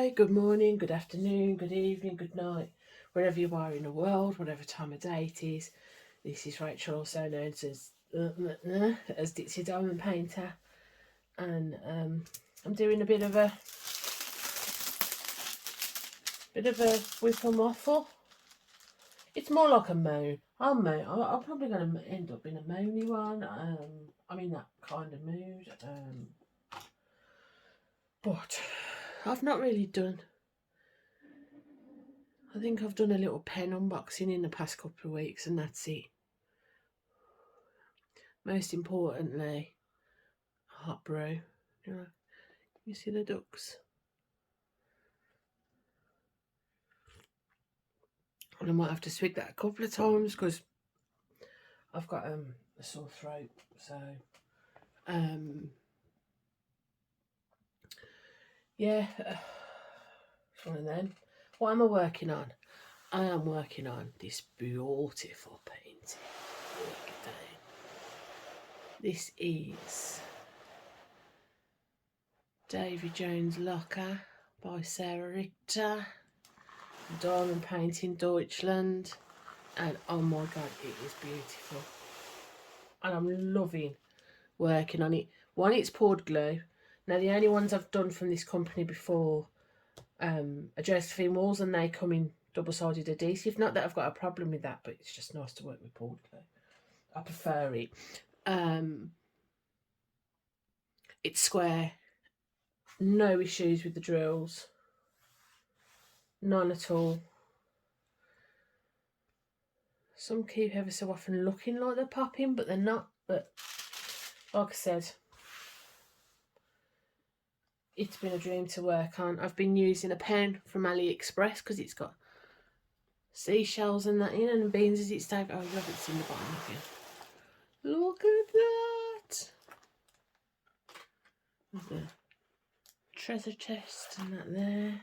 Hi, good morning, good afternoon, good evening, good night, wherever you are in the world, whatever time of day it is. This is Rachel, also known as Dixie Diamond Painter, and I'm doing a bit of a whip and waffle. It's more like a moan. I'm probably going to end up in a moany one. I'm in that kind of mood. But I've not really done. I think I've done a little pen unboxing in the past couple of weeks, and that's it. Most importantly, hot brew. You see the ducks? And I might have to swig that a couple of times because I've got a sore throat. So, yeah, it's one of them. What am I working on? I am working on this beautiful painting. Look at that. This is Davy Jones' Locker by Sarah Richter. Diamond Painting Deutschland. And oh my god, it is beautiful. And I'm loving working on it. One, it's poured glue. Now, the only ones I've done from this company before are Josephine walls, and they come in double-sided adhesive. Not that I've got a problem with that, but it's just nice to work with poured glue. I prefer it. It's square. No issues with the drills. None at all. Some keep ever so often looking like they're popping, but they're not. But like I said, it's been a dream to work on. I've been using a pen from AliExpress because it's got seashells and that in, and beans as it's typed. Oh, you haven't seen the bottom of it. Look at that. There's the treasure chest and that there.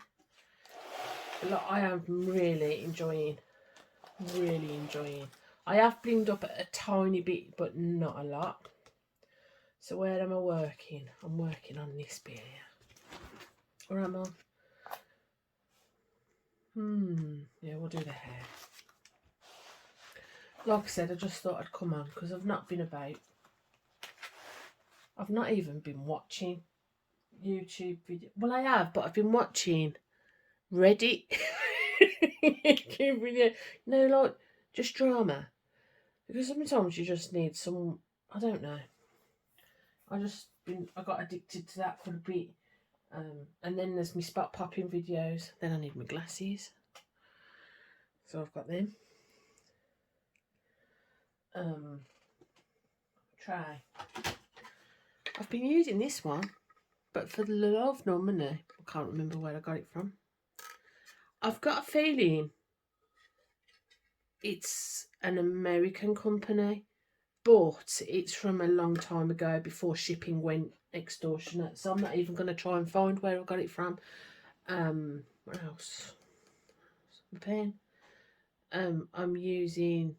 Look, I am really enjoying. I have blinged up a tiny bit, but not a lot. So where am I working? I'm working on this bit here. Where am I? Yeah, we'll do the hair. Like I said, I just thought I'd come on because I've not been about. I've not even been watching YouTube videos. Well, I have, but I've been watching Reddit YouTube video. Like just drama. Because sometimes you just need some. I don't know. I got addicted to that for a bit. And then there's my spot popping videos. Then I need my glasses. So I've got them. Try. I've been using this one, but for the love of no money, I can't remember where I got it from. I've got a feeling it's an American company, but it's from a long time ago before shipping went extortionate. So I'm not even going to try and find where I got it from. What else? Some pen. I'm using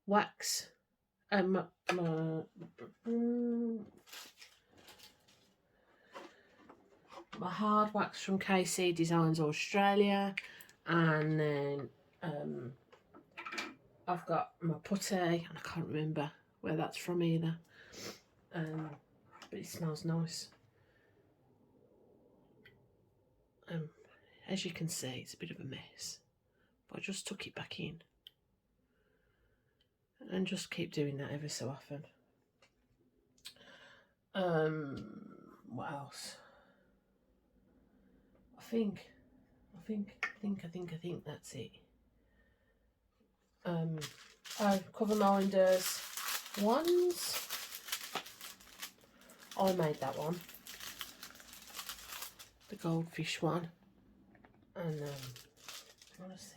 wax. My hard wax from KC Designs Australia, and then I've got my putty, and I can't remember where that's from either, but it smells nice. As you can see, it's a bit of a mess, but I just took it back in and just keep doing that ever so often. What else? I think that's it. Cover minders ones. I made that one, the goldfish one, and I want to see.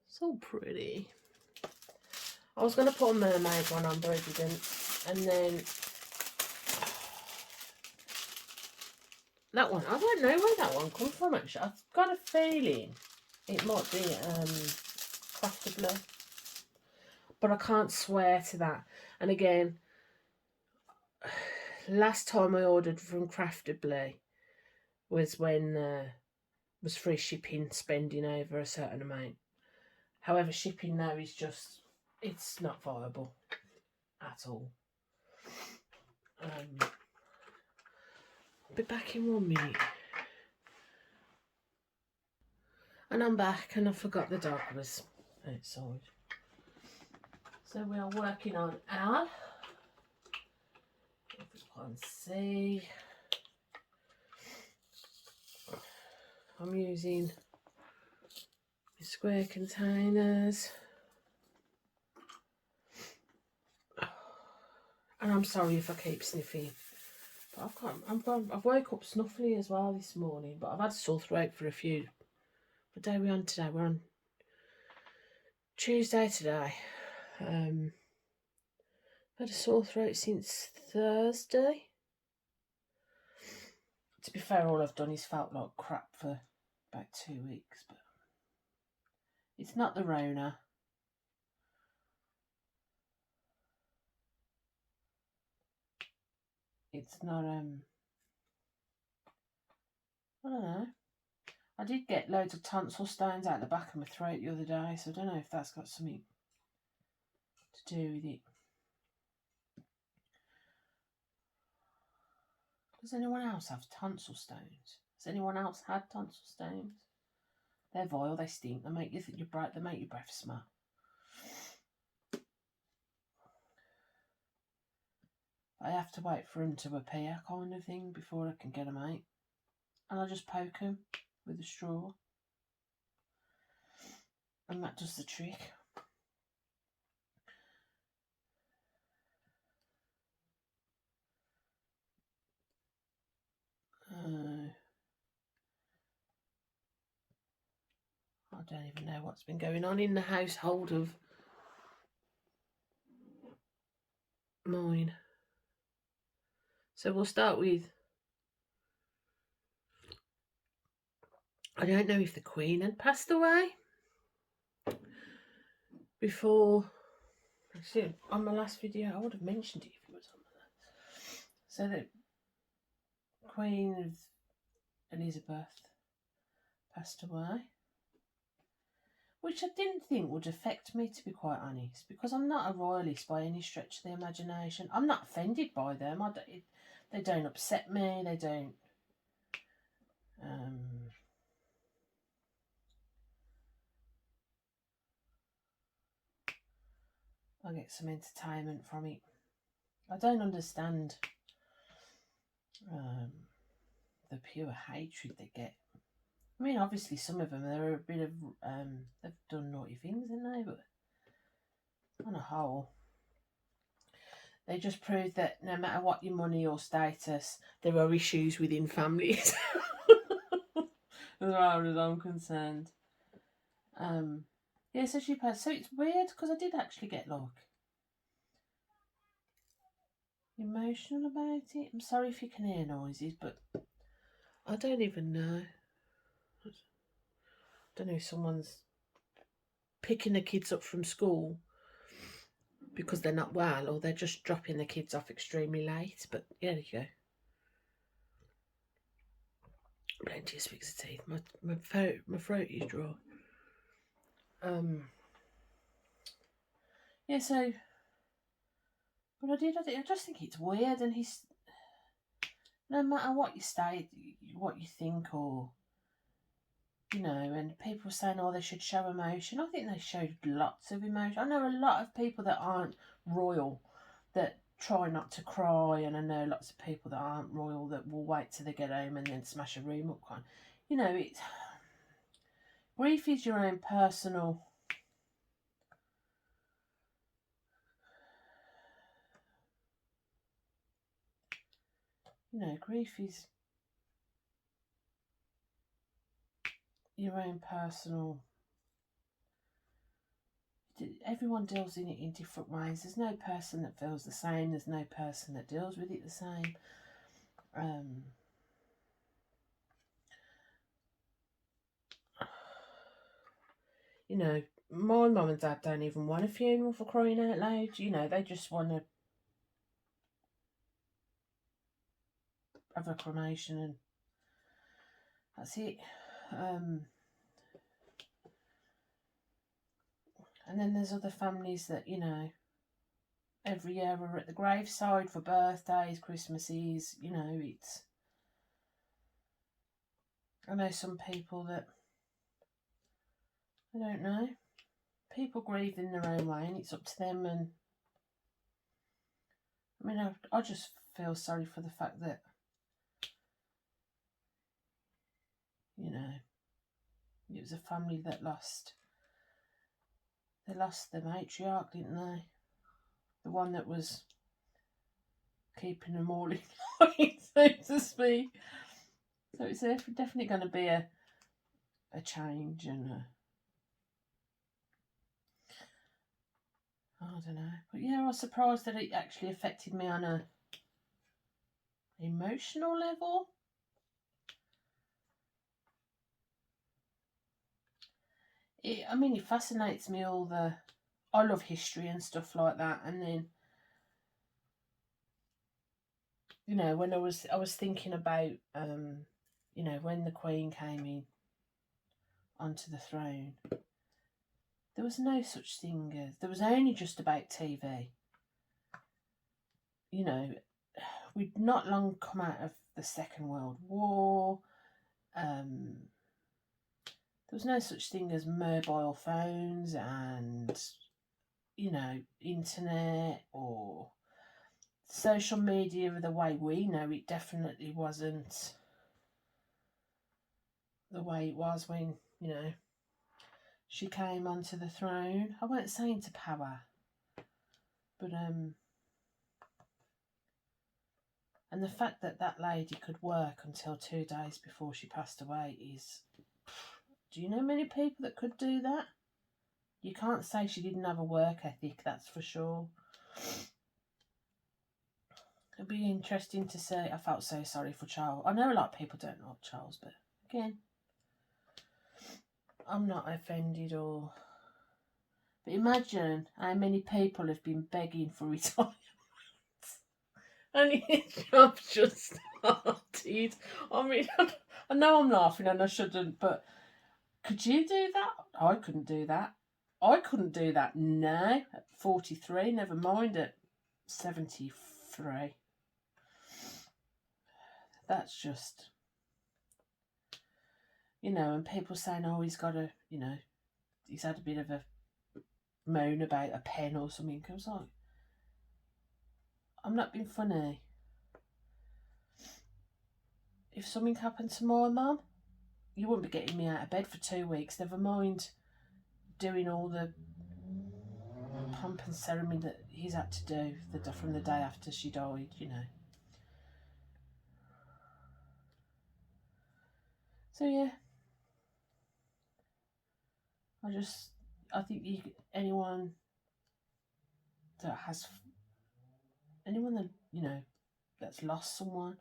So pretty. I was going to put a mermaid one on, but I didn't. And then that one, I don't know where that one comes from actually. I've got a feeling it might be Craftably. but I can't swear to that. And again, last time I ordered from Craftably was when was free shipping, spending over a certain amount. However, shipping now is just, it's not viable at all. I'll be back in 1 minute. And I'm back, and I forgot the dog was outside. So we are working on Al. If you can see, I'm using the square containers. And I'm sorry if I keep sniffing. But I've woke up snuffly as well this morning, but I've had a sore throat for a few. What day are we on today? We're on Tuesday today. I've had a sore throat since Thursday. To be fair, all I've done is felt like crap for about 2 weeks, but it's not the Rona. It's not, I don't know. I did get loads of tonsil stones out the back of my throat the other day, so I don't know if that's got something to do with it. Does anyone else have tonsil stones? Has anyone else had tonsil stones? They're vile, they stink, they make your breath smell. I have to wait for them to appear, kind of thing, before I can get them out. And I just poke them with a straw. And that does the trick. I don't even know what's been going on in the household of mine. So we'll start with, I don't know if the Queen had passed away before. Actually, on my last video, I would have mentioned it if it was on that. So the Queen Elizabeth passed away, which I didn't think would affect me, to be quite honest, because I'm not a royalist by any stretch of the imagination. I'm not offended by them. They don't upset me. They don't. I get some entertainment from it. I don't understand the pure hatred they get. I mean, obviously some of them, they're a bit of, they've done naughty things, haven't they? But on a whole, they just prove that no matter what your money or status, there are issues within families. As far as I'm concerned. Yeah, so she passed. So it's weird, because I did actually get, like, emotional about it. I'm sorry if you can hear noises, but I don't even know. I don't know if someone's picking the kids up from school because they're not well, or they're just dropping the kids off extremely late. But yeah, there you go. Plenty of sticks of teeth. My throat is dry. Yeah, so, but I just think it's weird, and he's, no matter what you say, what you think, or, you know, and people saying, oh, they should show emotion. I think they showed lots of emotion. I know a lot of people that aren't royal that try not to cry, and I know lots of people that aren't royal that will wait till they get home and then smash a room up crying. You know, it's, grief is your own personal, you know, grief is your own personal, everyone deals in it in different ways. There's no person that feels the same. There's no person that deals with it the same. You know, my mum and dad don't even want a funeral, for crying out loud. You know, they just want to have a cremation and that's it. And then there's other families that, you know, every year we're at the graveside for birthdays, Christmases, you know, it's... I know some people that, I don't know, people grieve in their own way and it's up to them. And I mean, I just feel sorry for the fact that, you know, it was a family that they lost the matriarch, didn't they? The one that was keeping them all in line, so to speak. So it's definitely going to be a change and I don't know. But yeah, I was surprised that it actually affected me on a emotional level. I mean, it fascinates me I love history and stuff like that. And then, you know, when I was thinking about, you know, when the Queen came in onto the throne, there was no such thing as, there was only just about TV. You know, we'd not long come out of the Second World War. There was no such thing as mobile phones and, you know, internet or social media the way we know it. Definitely wasn't the way it was when, you know, she came onto the throne. I won't say into power, but and the fact that that lady could work until 2 days before she passed away is... Do you know many people that could do that? You can't say she didn't have a work ethic, that's for sure. It'd be interesting to say. I felt so sorry for Charles. I know a lot of people don't like Charles, but again, I'm not offended or... But imagine how many people have been begging for retirement. And his job just started. I mean, I know I'm laughing and I shouldn't, but could you do that? I couldn't do that. I couldn't do that now at 43, never mind at 73. That's just, you know, and people saying, oh, he's got a, you know, he's had a bit of a moan about a pen or something. I was like, I'm not being funny. If something happened to my mum, you wouldn't be getting me out of bed for 2 weeks, never mind doing all the pomp and ceremony that he's had to do from the day after she died, you know. So yeah, I think anyone that, you know, that's lost someone,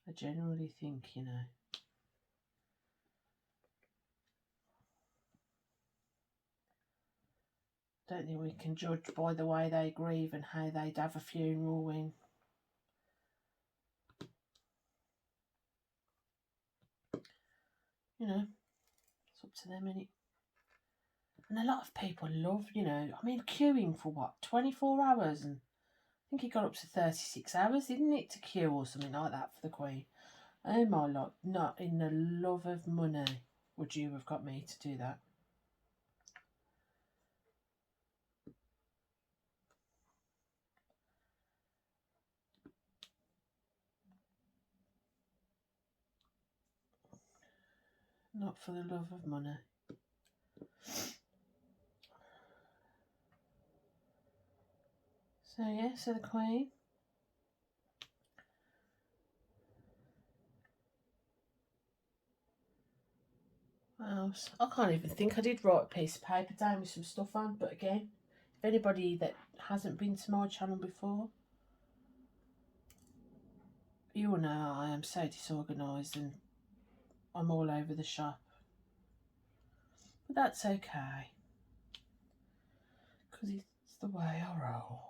I generally think, you know, don't think we can judge by the way they grieve and how they'd have a funeral when, you know, it's up to them, innit? And a lot of people love, you know, I mean, queuing for what, 24 hours? And I think it got up to 36 hours, didn't it, to queue or something like that for the Queen. Oh my Lord, not in the love of money would you have got me to do that. Not for the love of money. So yeah, so the Queen. What else? I can't even think. I did write a piece of paper down with some stuff on, but again, if anybody that hasn't been to my channel before, you will know I am so disorganised and I'm all over the shop. But that's okay, because it's the way I roll.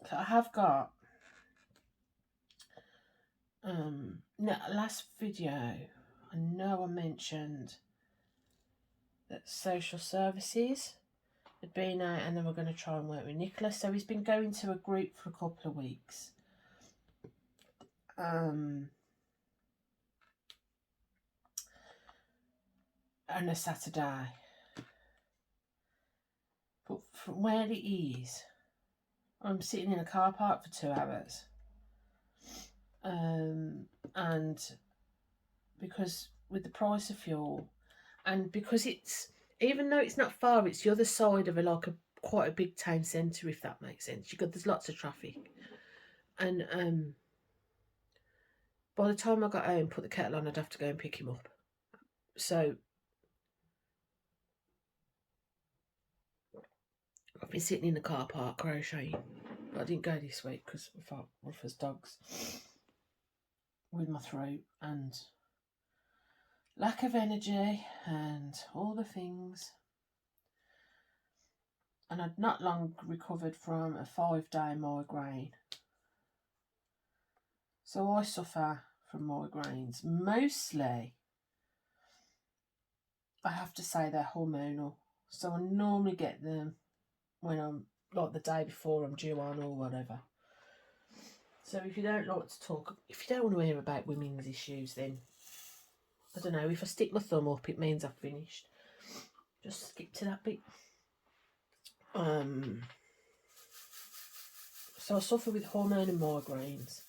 So I have got last video, I know I mentioned that social services had been out and they were going to try and work with Nicholas. So he's been going to a group for a couple of weeks. On a Saturday. But from where it is, I'm sitting in a car park for 2 hours. And because with the price of fuel, and because it's, even though it's not far, it's the other side of quite a big town centre, if that makes sense. There's lots of traffic. And by the time I got home, put the kettle on, I'd have to go and pick him up. So I've been sitting in the car park crocheting. But I didn't go this week because I felt rough as dogs with my throat and lack of energy and all the things. And I'd not long recovered from a 5-day migraine. So I suffer from migraines. Mostly, I have to say they're hormonal. So I normally get them when I'm, like the day before I'm due on or whatever. So if you don't like to talk, if you don't want to hear about women's issues, then I don't know, if I stick my thumb up, it means I've finished. Just skip to that bit. So I suffer with hormonal migraines.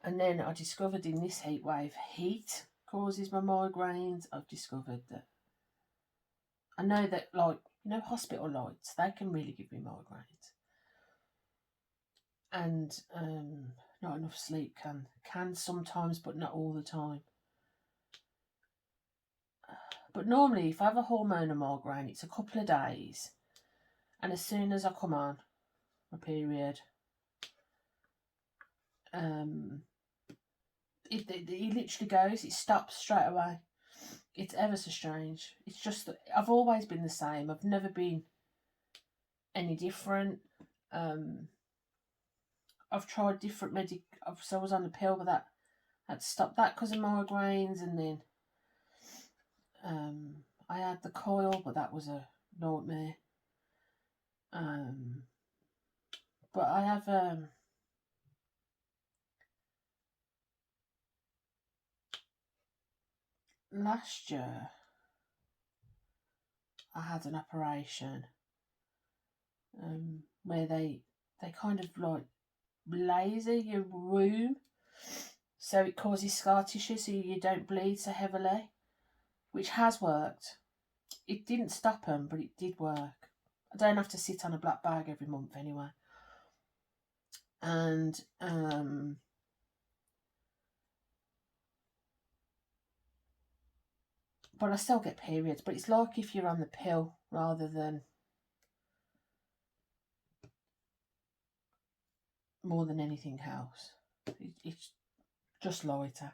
And then I discovered in this heat wave, heat causes my migraines. I've discovered that, I know that, like, you know, hospital lights, they can really give me migraines. And not enough sleep can sometimes, but not all the time. But normally, if I have a hormonal migraine, it's a couple of days. And as soon as I come on my period, it literally goes, it stops straight away. It's ever so strange. It's just that I've always been the same. I've never been any different. I've tried different so I was on the pill, but that had stopped that because of migraines. And then I had the coil, but that was a nightmare. But I have last year I had an operation where they kind of like laser your room, so it causes scar tissue so you don't bleed so heavily, which has worked. It didn't stop them, but it did work. I don't have to sit on a black bag every month anyway. And but I still get periods, but it's like if you're on the pill rather than more than anything else. It's just lighter.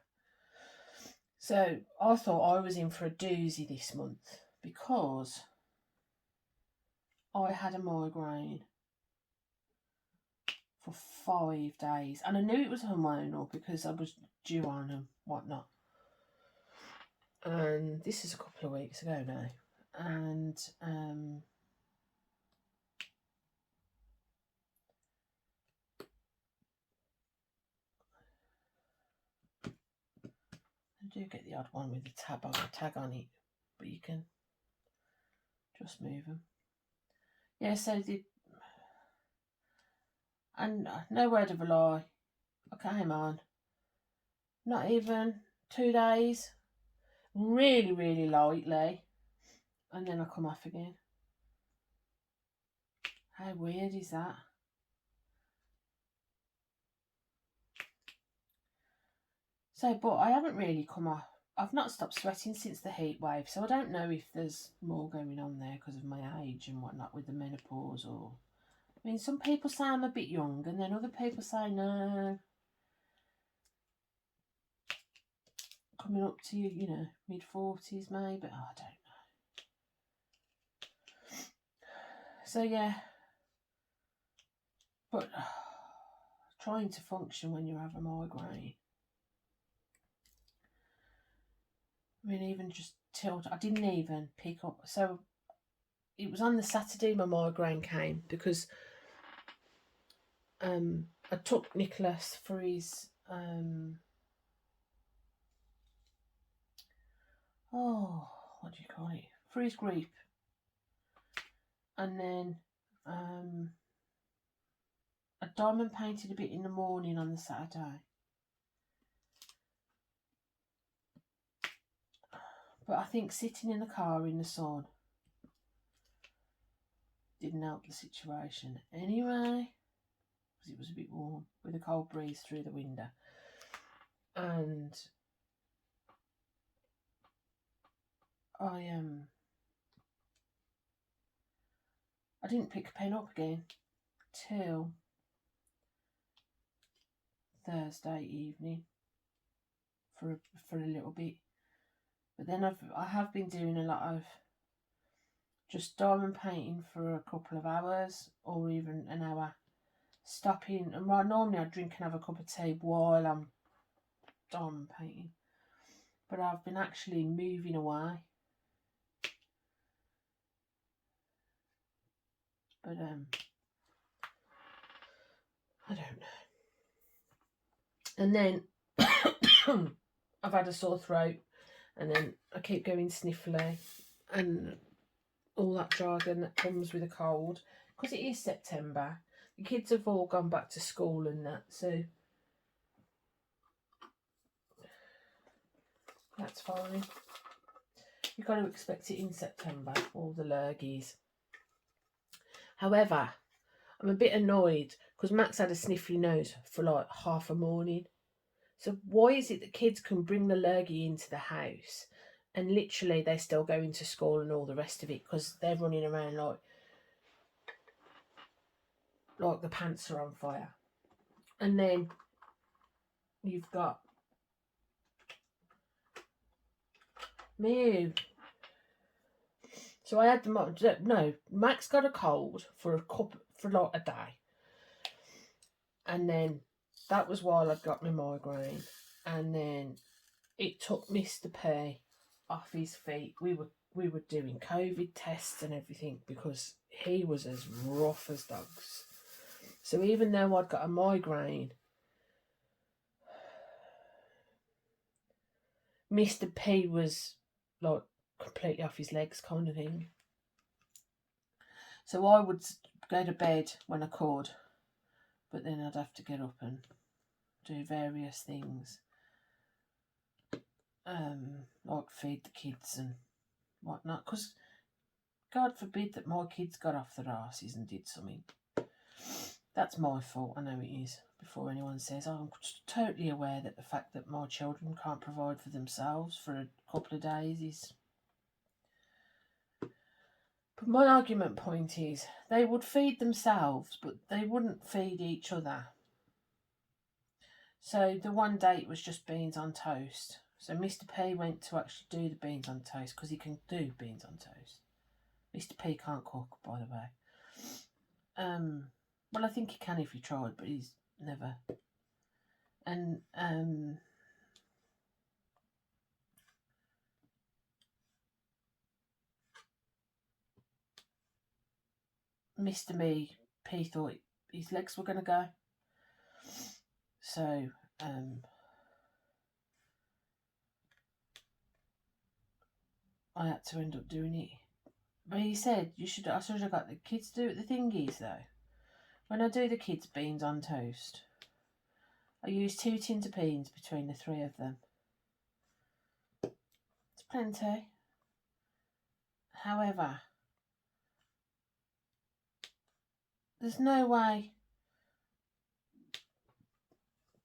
So I thought I was in for a doozy this month because I had a migraine for 5 days, and I knew it was hormonal because I was due on and whatnot. And this is a couple of weeks ago now, and I do get the odd one with the tag on it, but you can just move them. Yeah, so and no word of a lie, I came on, not even 2 days, really, really lightly, and then I come off again. How weird is that? So, but I haven't really come off. I've not stopped sweating since the heat wave, so I don't know if there's more going on there because of my age and whatnot with the menopause or I mean, some people say I'm a bit young, and then other people say no. Coming up to, you know, mid-40s maybe. Oh, I don't know. So, yeah. But trying to function when you have a migraine. I mean, even just tilt. I didn't even pick up. So, it was on the Saturday my migraine came because I took Nicholas for his what do you call it? For his group. And then I diamond painted a bit in the morning on the Saturday. But I think sitting in the car in the sun didn't help the situation anyway, because it was a bit warm with a cold breeze through the window. And I didn't pick a pen up again till Thursday evening for a little bit. But then I have been doing a lot of just diamond painting for a couple of hours or even an hour, stopping. And normally I drink and have a cup of tea while I'm diamond painting, but I've been actually moving away. But I don't know. And then I've had a sore throat, and then I keep going sniffly and all that jargon that comes with a cold, because it is September. The kids have all gone back to school and that, so that's fine. You've got to expect it in September, all the lurgies. However, I'm a bit annoyed because Max had a sniffly nose for like half a morning. So why is it that kids can bring the lurgy into the house and literally they're still going to school and all the rest of it because they're running around like the pants are on fire? And then you've got me. So I had Max got a cold for like a day. And then that was while I'd got my migraine. And then it took Mr. P off his feet. We were doing COVID tests and everything because he was as rough as dogs. So even though I'd got a migraine, Mr. P was like completely off his legs kind of thing. So I would go to bed when I could, but then I'd have to get up and do various things, like feed the kids and whatnot, because God forbid that my kids got off their arses and did something. That's my fault, I know it is, before anyone says. I'm totally aware that the fact that my children can't provide for themselves for a couple of days is... But my argument point is, they would feed themselves, but they wouldn't feed each other. So the one day it was just beans on toast. So Mr. P went to actually do the beans on toast because he can do beans on toast. Mr. P can't cook, by the way. Well, I think he can if he tried, but he's never. And Mr. P thought his legs were going to go. So I had to end up doing it. But he said I should have got the kids to do it. The thing is, though, when I do the kids' beans on toast, I use 2 tins of beans between the 3 of them. It's plenty. However, there's no way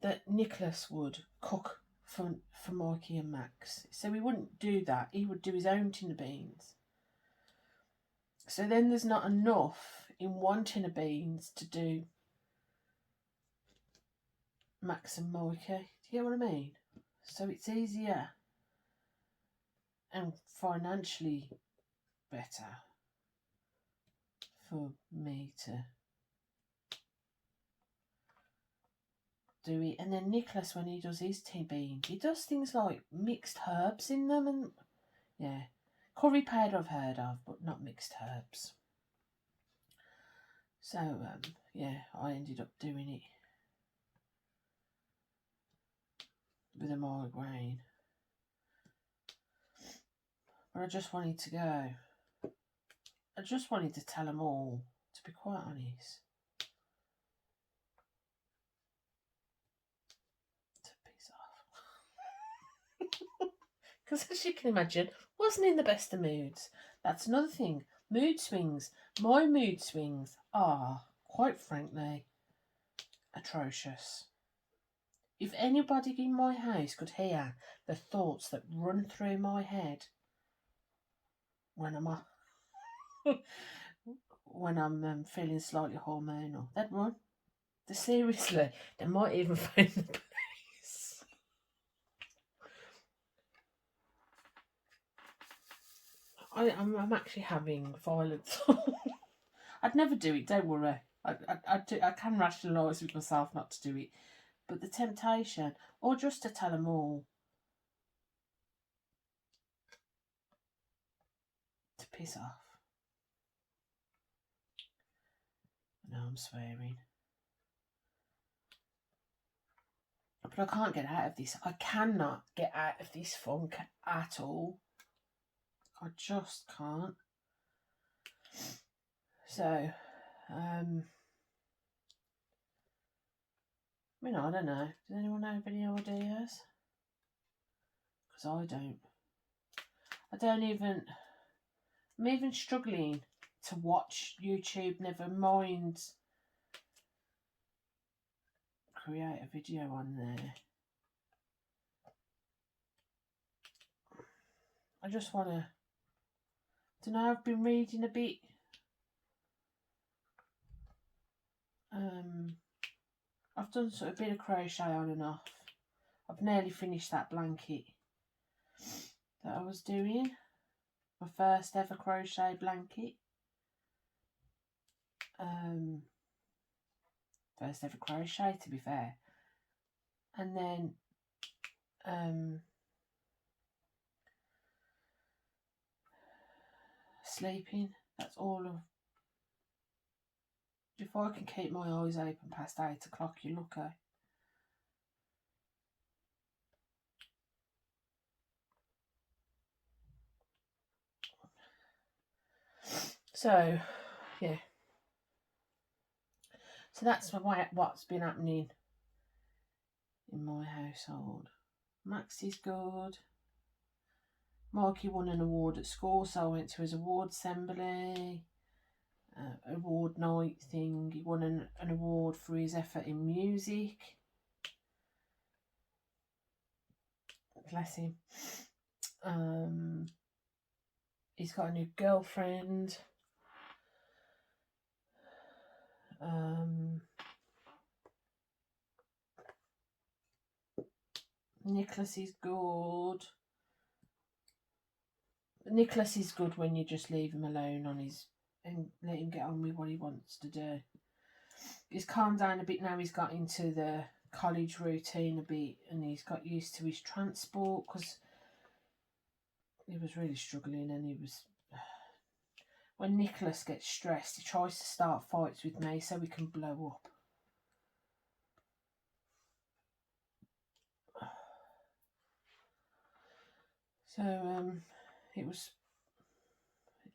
that Nicholas would cook for Mikey and Max. So he wouldn't do that. He would do his own tin of beans. So then there's not enough in wanting a beans to do Max and Mikey. Do you get what I mean? So it's easier and financially better for me to do it. And then Nicholas, when he does his tea beans, he does things like mixed herbs in them, and yeah, curry powder I've heard of, but not mixed herbs. So yeah, I ended up doing it with a migraine, but I just wanted to go. I just wanted to tell them all, to be quite honest. To piss off. Because as you can imagine, wasn't in the best of moods. That's another thing. Mood swings. My mood swings are, quite frankly, atrocious. If anybody in my house could hear the thoughts that run through my head when I'm feeling slightly hormonal, they'd run. Seriously, they might even find the police. I'm actually having violent. I'd never do it. Don't worry. I can rationalise with myself not to do it, but the temptation, or just to tell them all, to piss off. No, I'm swearing. But I can't get out of this. I cannot get out of this funk at all. I just can't. So, I mean, I don't know. Does anyone have any ideas? Because I don't. I'm even struggling to watch YouTube, never mind create a video on there. I just want to, don't know, I've been reading a bit. I've done sort of a bit of crochet on and off. I've nearly finished that blanket that I was doing. My first ever crochet blanket. First ever crochet, to be fair. And then sleeping. That's all of. If I can keep my eyes open past 8 o'clock, you're lucky. So, yeah. So that's what's been happening in my household. Max is good. Mikey won an award at school, so I went to his award assembly, award night thing. He won an award for his effort in music. Bless him. He's got a new girlfriend. Nicholas is good. Nicholas is good when you just leave him alone on his and let him get on with what he wants to do. He's calmed down a bit now. He's got into the college routine a bit, and he's got used to his transport, because he was really struggling, and he was. When Nicholas gets stressed, he tries to start fights with me so we can blow up. So it's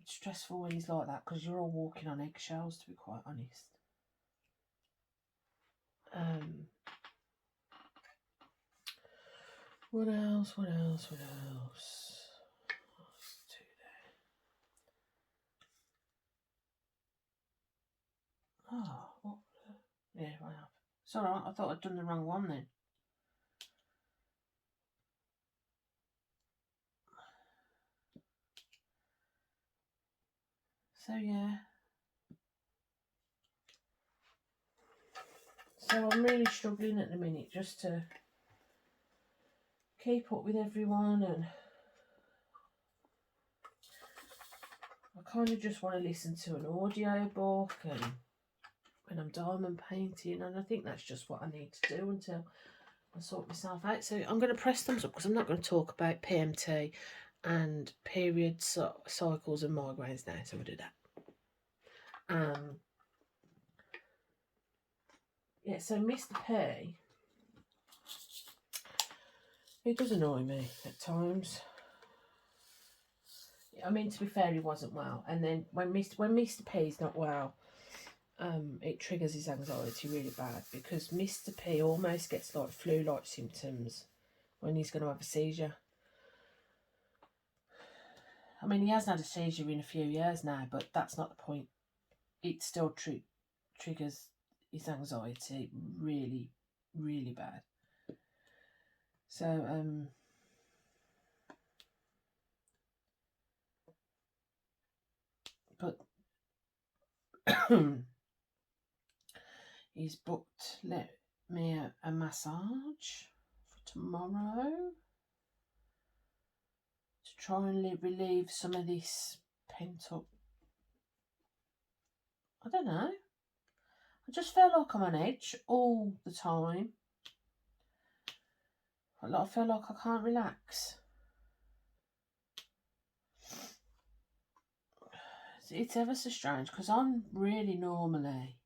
stressful when he's like that, because you're all walking on eggshells, to be quite honest. What else? Oh, what? Yeah, I have. It's alright, I thought I'd done the wrong one then. So yeah, So I'm really struggling at the minute just to keep up with everyone, and I kind of just want to listen to an audio book and when I'm diamond painting, and I think that's just what I need to do until I sort myself out. So I'm going to press thumbs up because I'm not going to talk about PMT and period cycles and migraines now, so we'll do that. Yeah, so Mr. P, he does annoy me at times. I mean, to be fair, he wasn't well, and then when Mr. P's not well, it triggers his anxiety really bad, because Mr. P almost gets like flu-like symptoms when he's going to have a seizure. I mean, he hasn't had a seizure in a few years now, but that's not the point. It still triggers his anxiety really, really bad. So, but he's booked me a massage for tomorrow to try and relieve some of this pent up. I don't know. I just feel like I'm on edge all the time. I feel like I can't relax. It's ever so strange, because I'm really normally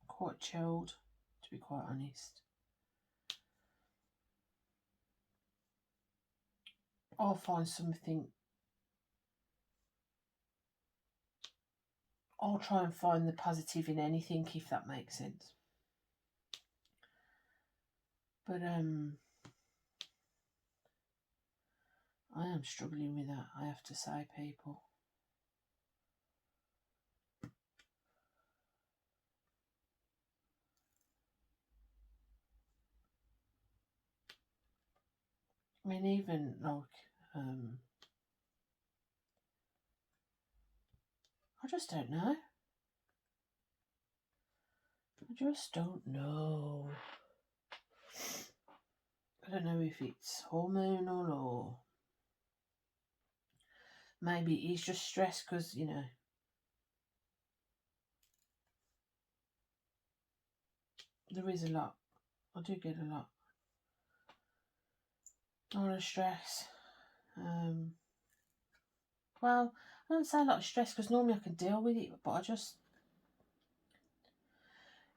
quite chilled, to be quite honest. I'll find something. I'll try and find the positive in anything, if that makes sense. But I am struggling with that, I have to say, people. I mean, even like I just don't know. I just don't know. I don't know if it's hormonal or maybe he's just stressed because, you know, there is a lot. I do get a lot of stress. Well, I don't say a lot of stress because normally I can deal with it, but I just,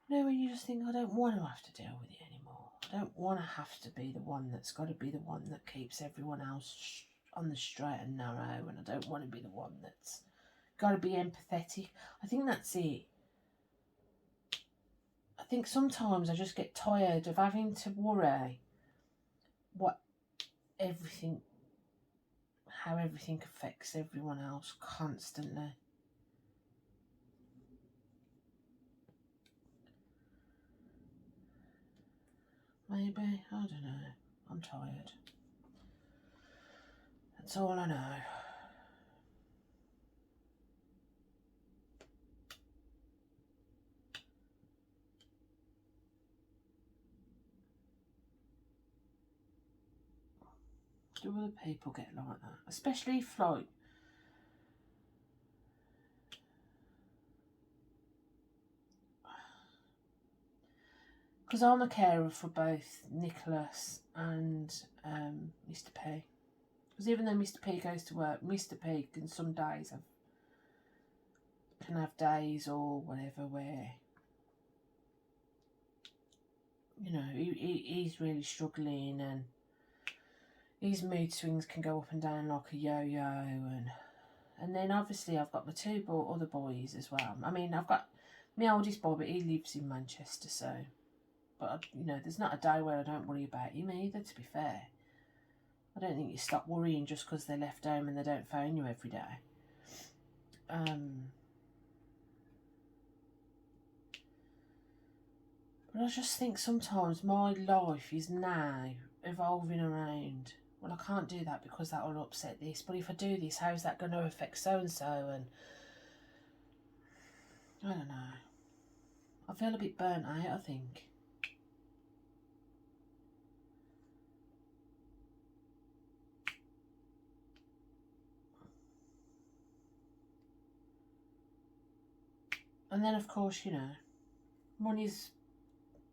you know, when you just think, I don't want to have to deal with it anymore. I don't want to have to be the one that's got to be the one that keeps everyone else on the straight and narrow, and I don't want to be the one that's got to be empathetic. I think that's it. I think sometimes I just get tired of having to worry how everything affects everyone else constantly. Maybe, I don't know. I'm tired. That's all I know. Do other people get like that? Especially if, like, because I'm a carer for both Nicholas and Mr. P. Because even though Mr. P goes to work, Mr. P can some days have days or whatever where, you know, he's really struggling, and his mood swings can go up and down like a yo-yo, and then obviously I've got my two other boys as well. I mean, I've got my oldest boy, but he lives in Manchester, so, but you know, there's not a day where I don't worry about him either, to be fair. I don't think you stop worrying just because they're left home and they don't phone you every day. But I just think sometimes my life is now evolving around, well, I can't do that because that will upset this, but if I do this, how's that going to affect so-and-so? And I don't know. I feel a bit burnt out, I think. And then, of course, you know, money's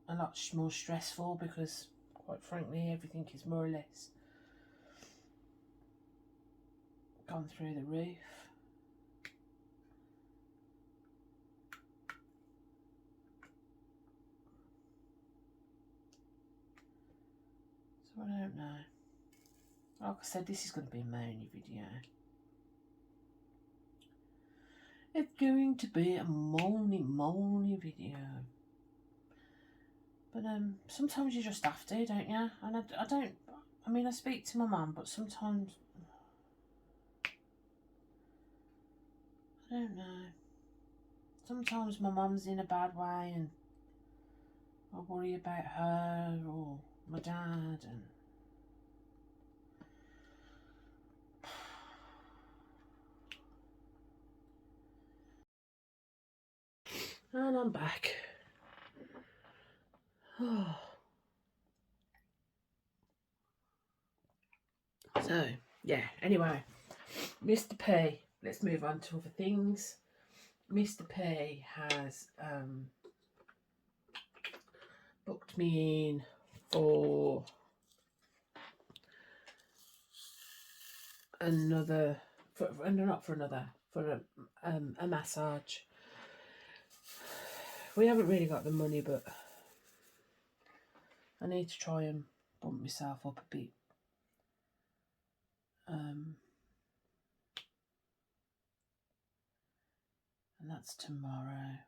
a lot more stressful because, quite frankly, everything is more or less gone through the roof. So I don't know. Like I said, this is going to be a moany video. It's going to be a moany video. But sometimes you just have to, don't you? And I don't, I mean, I speak to my mum, but sometimes, I don't know. Sometimes my mum's in a bad way and I worry about her or my dad and I'm back. So, yeah, anyway, Mr. P, let's move on to other things. Mr. P has booked me in for a massage. We haven't really got the money, but I need to try and bump myself up a bit. And that's tomorrow.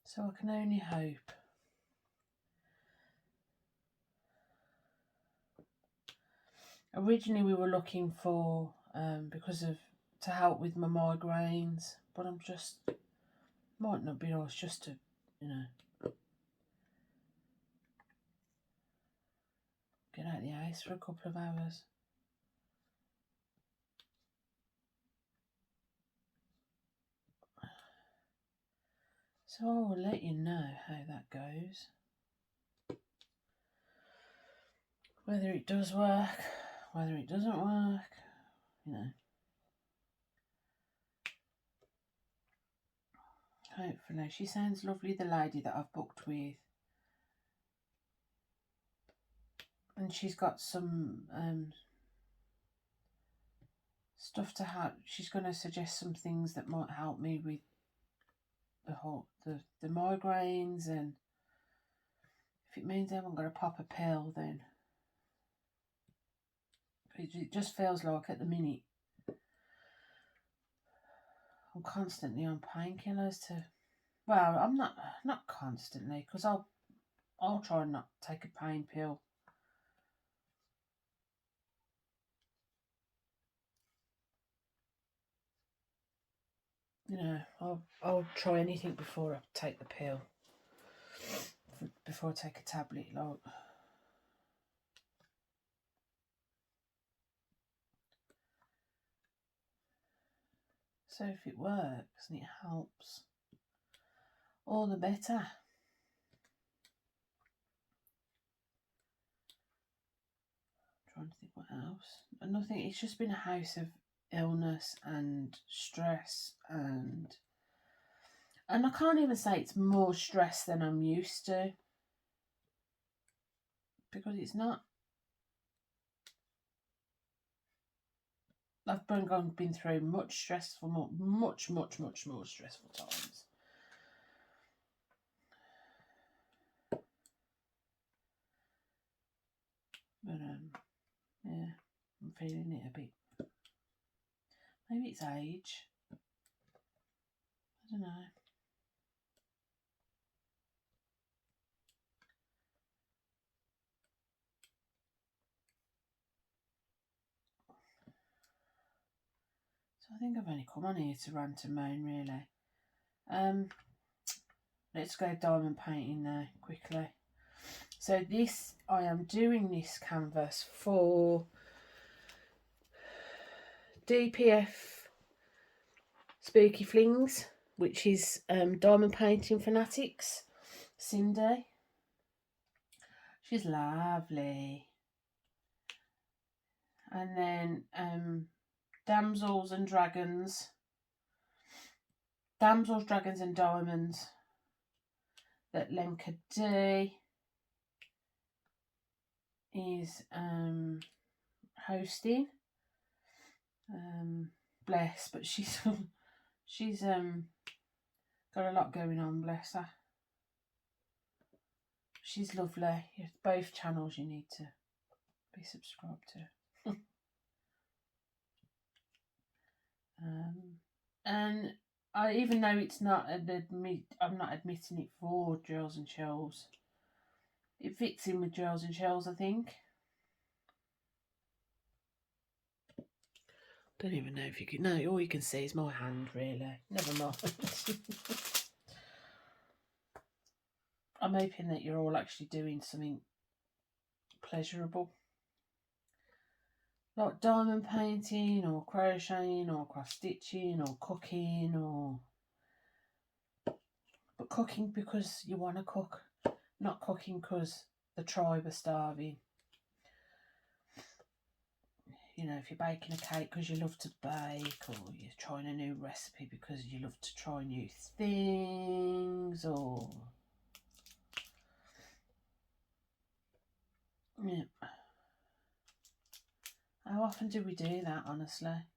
So I can only hope. Originally we were looking for, to help with my migraines, but I'm just, might not be nice just to, you know, get out of the house for a couple of hours. So I will let you know how that goes. Whether it does work, whether it doesn't work, you know. Hopefully. She sounds lovely, the lady that I've booked with. And she's got some stuff to help. She's going to suggest some things that might help me with the migraines, and if it means I haven't got to pop a pill, then it just feels like at the minute I'm constantly on painkillers to, well, I'm not constantly, because I'll try and not take a pain pill. You know, I'll try anything before I take the pill, before I take a tablet, like. So if it works and it helps, all the better. I'm trying to think what else. Nothing. It's just been a house of illness and stress, and I can't even say it's more stress than I'm used to, because it's not. I've been through much more stressful times. But yeah, I'm feeling it a bit. Maybe it's age. I don't know. So I think I've only come on here to rant and moan, really. Let's go diamond painting now, quickly. So I am doing this canvas for DPF Spooky Flings, which is Diamond Painting Fanatics, Cindy. She's lovely. And then Damsels, Dragons and Diamonds, that Lenka D is hosting. Bless, but she's got a lot going on, bless her. She's lovely. Both channels you need to be subscribed to. And even though it's not I'm not admitting it for Girls and Shells, it fits in with Girls and Shells, I think. Don't even know if you can. No, all you can see is my hand, really. Never mind. I'm hoping that you're all actually doing something pleasurable, like diamond painting or crocheting or cross stitching or cooking, but cooking because you want to cook, not cooking because the tribe are starving. You know, if you're baking a cake because you love to bake, or you're trying a new recipe because you love to try new things, or yeah. How often do we do that, honestly?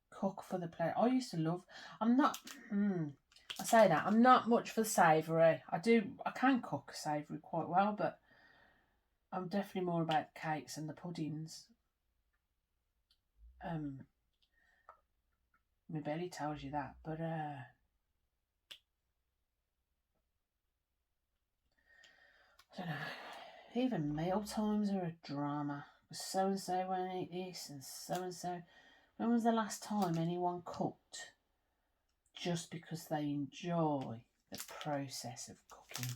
Cook for the plate. I used to love, I'm not, I say that, I'm not much for savoury. I can cook savoury quite well, but I'm definitely more about the cakes and the puddings. My belly tells you that, but I don't know. Even meal times are a drama. So and so won't eat this, and so. When was the last time anyone cooked just because they enjoy the process of cooking?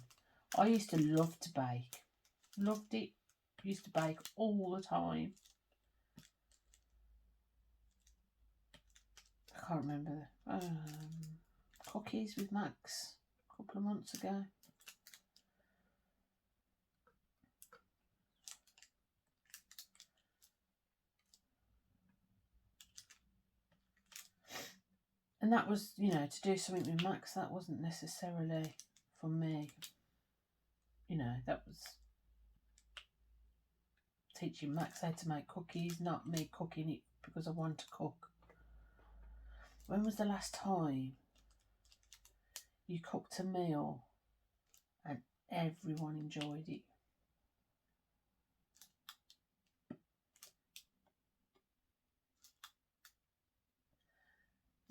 I used to love to bake. Loved it. Used to bake all the time. I can't remember. Cookies with Max a couple of months ago. And that was, to do something with Max, that wasn't necessarily for me. That was teaching Max how to make cookies, not me cooking it because I want to cook. When was the last time you cooked a meal and everyone enjoyed it?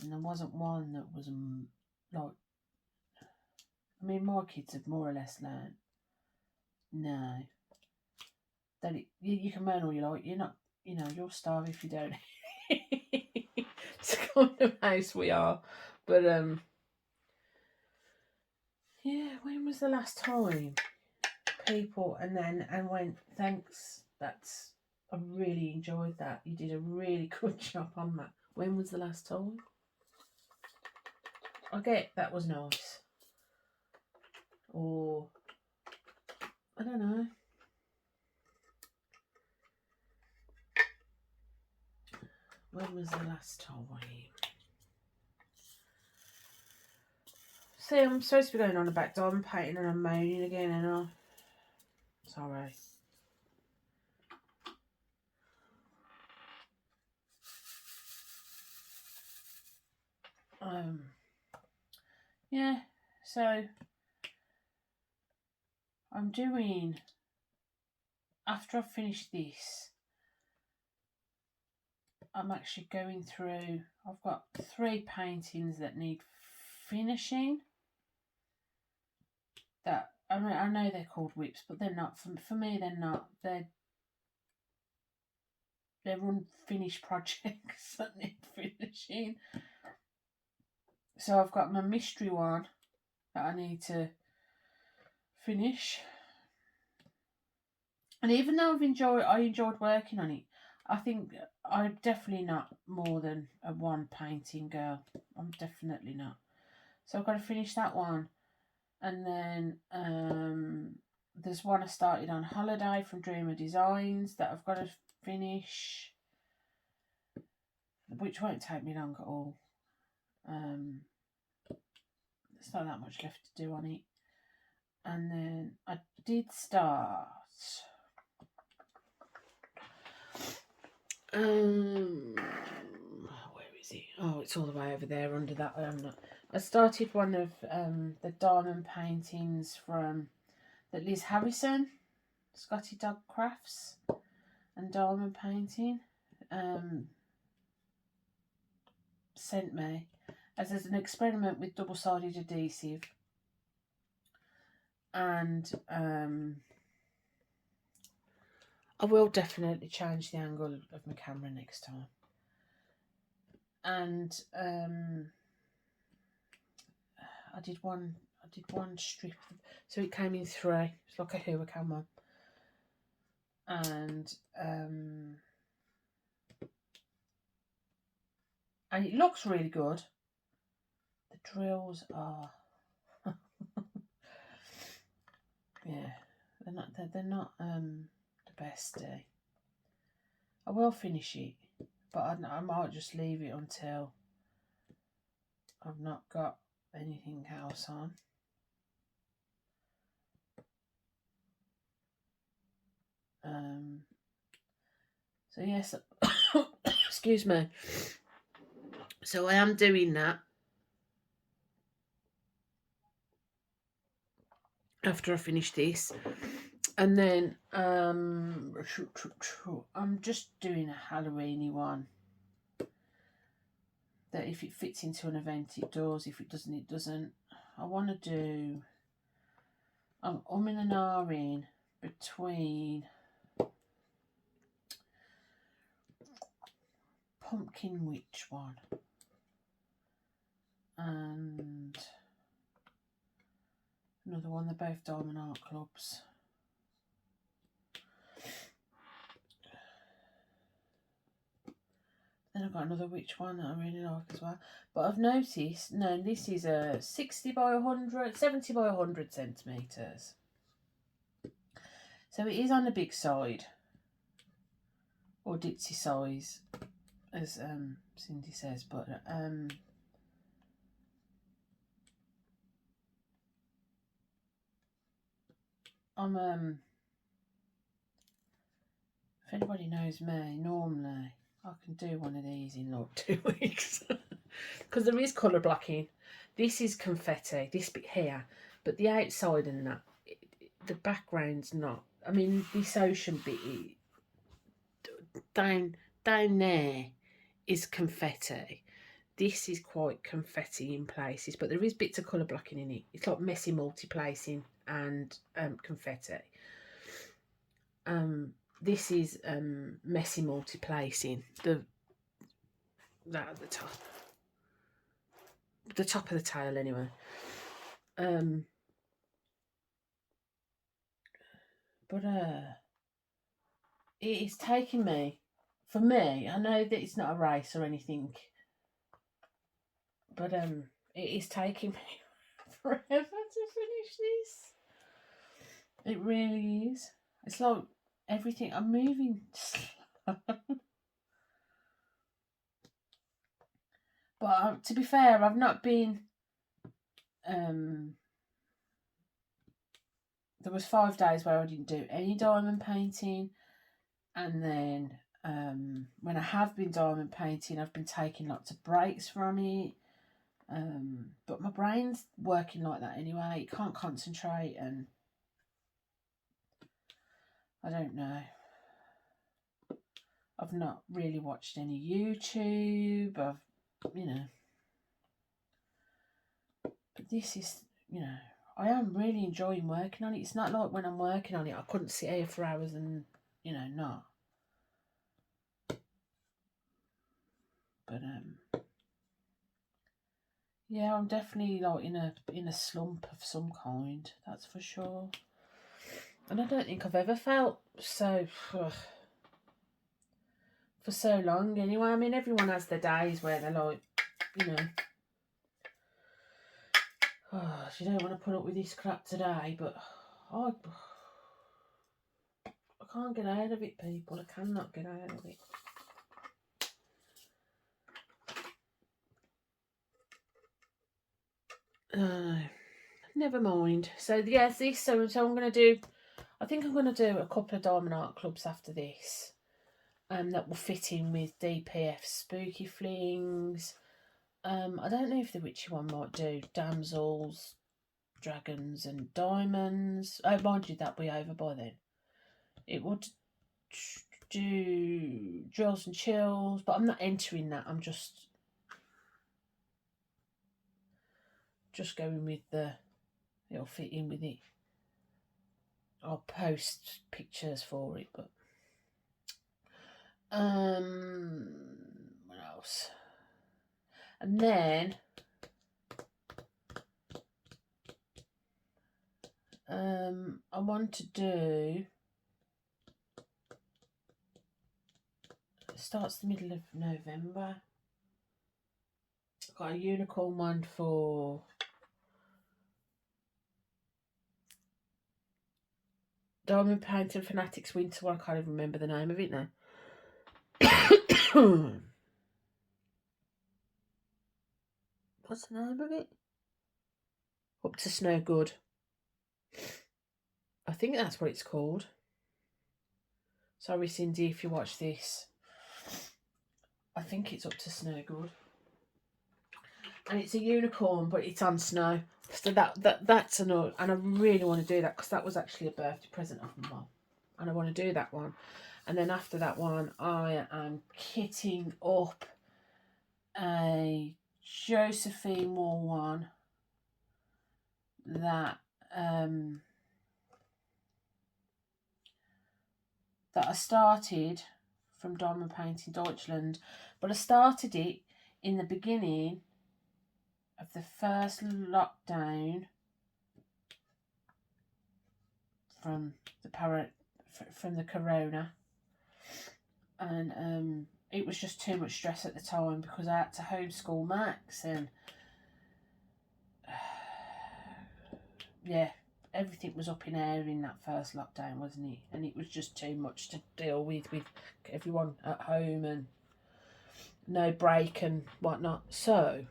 And there wasn't one that was like, my kids have more or less learned. No. That you can moan all you like. You're not, you'll starve if you don't. It's the kind of house we are. But, yeah, when was the last time people and went, thanks, I really enjoyed that. You did a really good job on that. When was the last time? I get that was nice. Or, I don't know. When was the last time? See, I'm supposed to be going on about diamond painting and I'm moaning again, and I'm sorry. Yeah, so I'm doing, after I've finished this, I'm actually going through, I've got 3 paintings that need finishing. That, I know they're called whips, but they're not. For me, they're not. They're unfinished projects that need finishing. So I've got my mystery one that I need to finish. And even though I enjoyed working on it, I think I'm definitely not more than a one painting girl. I'm definitely not. So I've got to finish that one. And then there's one I started on holiday from Dreamer Designs that I've got to finish, which won't take me long at all. There's not that much left to do on it. And then I did start where is it? Oh, it's all the way over there under that. I started one of the diamond paintings from that Liz Harrison, Scotty Dog Crafts and Diamond Painting, sent me as an experiment with double-sided adhesive. And I will definitely change the angle of my camera next time. And I did one strip, so it came in three. It's like a hurricane one. And it looks really good. The drills are yeah, they're not the best. I will finish it, but I might just leave it until I've not got anything else on. So yes, excuse me. So I am doing that after I finish this, and then I'm just doing a Halloweeny one. That if it fits into an event, it does. If it doesn't, it doesn't. I want to do. I'm umming and ahhing between Pumpkin Witch one and another one. They're both Diamond Art Clubs. Then I've got another witch one that I really like as well. But I've noticed, no, this is a 70 by 100 centimetres. So it is on the big side, or ditzy size, as Cindy says. But I'm if anybody knows me, normally I can do one of these in like 2 weeks. Because there is colour blocking. This is confetti, this bit here, but the outside and that, the background's not. I mean, this ocean bit down there is confetti. This is quite confetti in places, but there is bits of colour blocking in it. It's like messy multi-placing and confetti. This is messy multi-placing. That at the top. The top of the tail anyway. But it is taking me, for me, I know that it's not a race or anything, but it is taking me forever to finish this. It really is. It's like everything, I'm moving slow. But to be fair, I've not been there was 5 days where I didn't do any diamond painting, and then when I have been diamond painting, I've been taking lots of breaks from it. But my brain's working like that anyway. It can't concentrate, and I don't know. I've not really watched any YouTube. But this is, I am really enjoying working on it. It's not like when I'm working on it, I couldn't sit here for hours and, not. But yeah, I'm definitely like in a slump of some kind. That's for sure. And I don't think I've ever felt so. for so long anyway. I mean, everyone has their days where they're like, you know, oh, you don't want to put up with this crap today, but I can't get out of it, people. I cannot get out of it. Never mind. So yes, so I'm going to do, I think I'm going to do a couple of diamond art clubs after this. That will fit in with DPF Spooky Flings. I don't know if the witchy one might do damsels, dragons and diamonds. Oh, mind you, that'll be over by then. It would do drills and chills, but I'm not entering that. I'm just going with it'll fit in with it. I'll post pictures for it, but what else? And then I want to do, it starts the middle of November. I've got a unicorn one for Diamond Painting Fanatics Winter one. I can't even remember the name of it now. What's the name of it? Up to Snow Good. I think that's what it's called. Sorry, Cindy, if you watch this. I think it's Up to Snow Good. And it's a unicorn, but it's on snow. So that's another, and I really want to do that because that was actually a birthday present of my mum, and I want to do that one. And then after that one, I am kitting up a Josephine Moore one that that I started from Diamond Painting Deutschland, but I started it in the beginning of the first lockdown from the corona, and it was just too much stress at the time because I had to homeschool Max, and yeah, everything was up in air in that first lockdown, wasn't it? And it was just too much to deal with everyone at home and no break and whatnot. So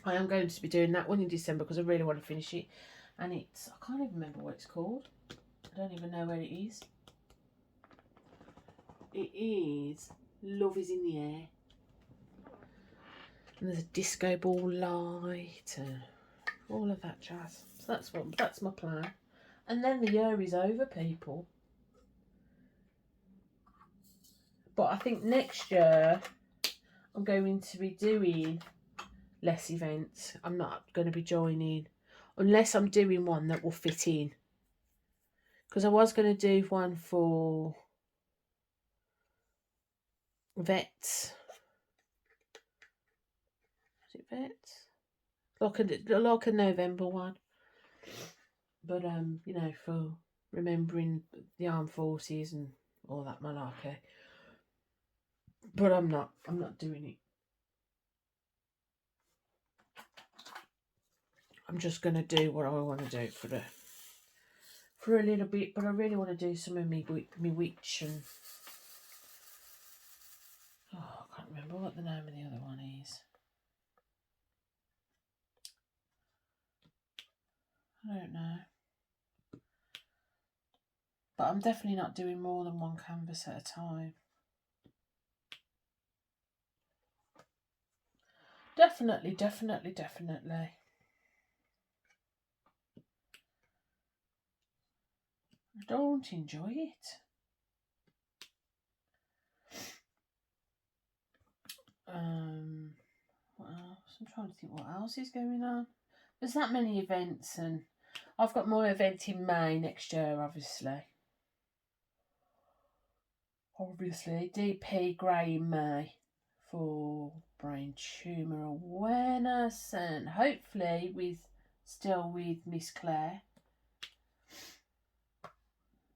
I am going to be doing that one in December because I really want to finish it. And it's, I can't even remember what it's called. I don't even know where it is. It is Love is in the Air. And there's a disco ball light and all of that jazz. So that's my plan. And then the year is over, people. But I think next year I'm going to be doing less events. I'm not going to be joining unless I'm doing one that will fit in. Because I was going to do one for vets. Is it vets? Like a November one. But you know, for remembering the armed forces and all that malarkey. But I'm not doing it. I'm just gonna do what I want to do for a little bit, but I really want to do some of me witch and I can't remember what the name of the other one is. I don't know. But I'm definitely not doing more than one canvas at a time. Definitely. I don't enjoy it. What else? I'm trying to think what else is going on. There's that many events, and I've got my event in May next year, obviously. DP Grey in May for brain tumour awareness, and hopefully still with Miss Claire,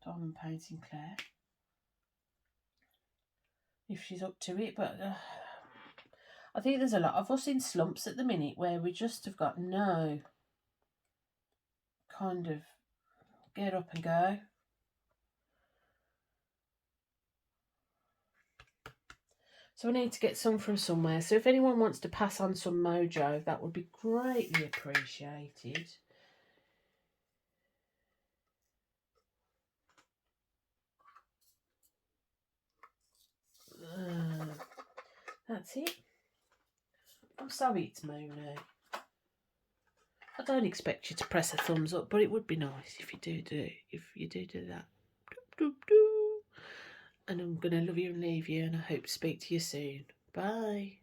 Diamond Painting Claire. if she's up to it. But I think there's a lot of us in slumps at the minute where we just have got no kind of get up and go. So I need to get some from somewhere. So if anyone wants to pass on some mojo, that would be greatly appreciated. That's it. I'm sorry it's moony. I don't expect you to press a thumbs up, but it would be nice if you do that. And I'm gonna love you and leave you, and I hope to speak to you soon. Bye.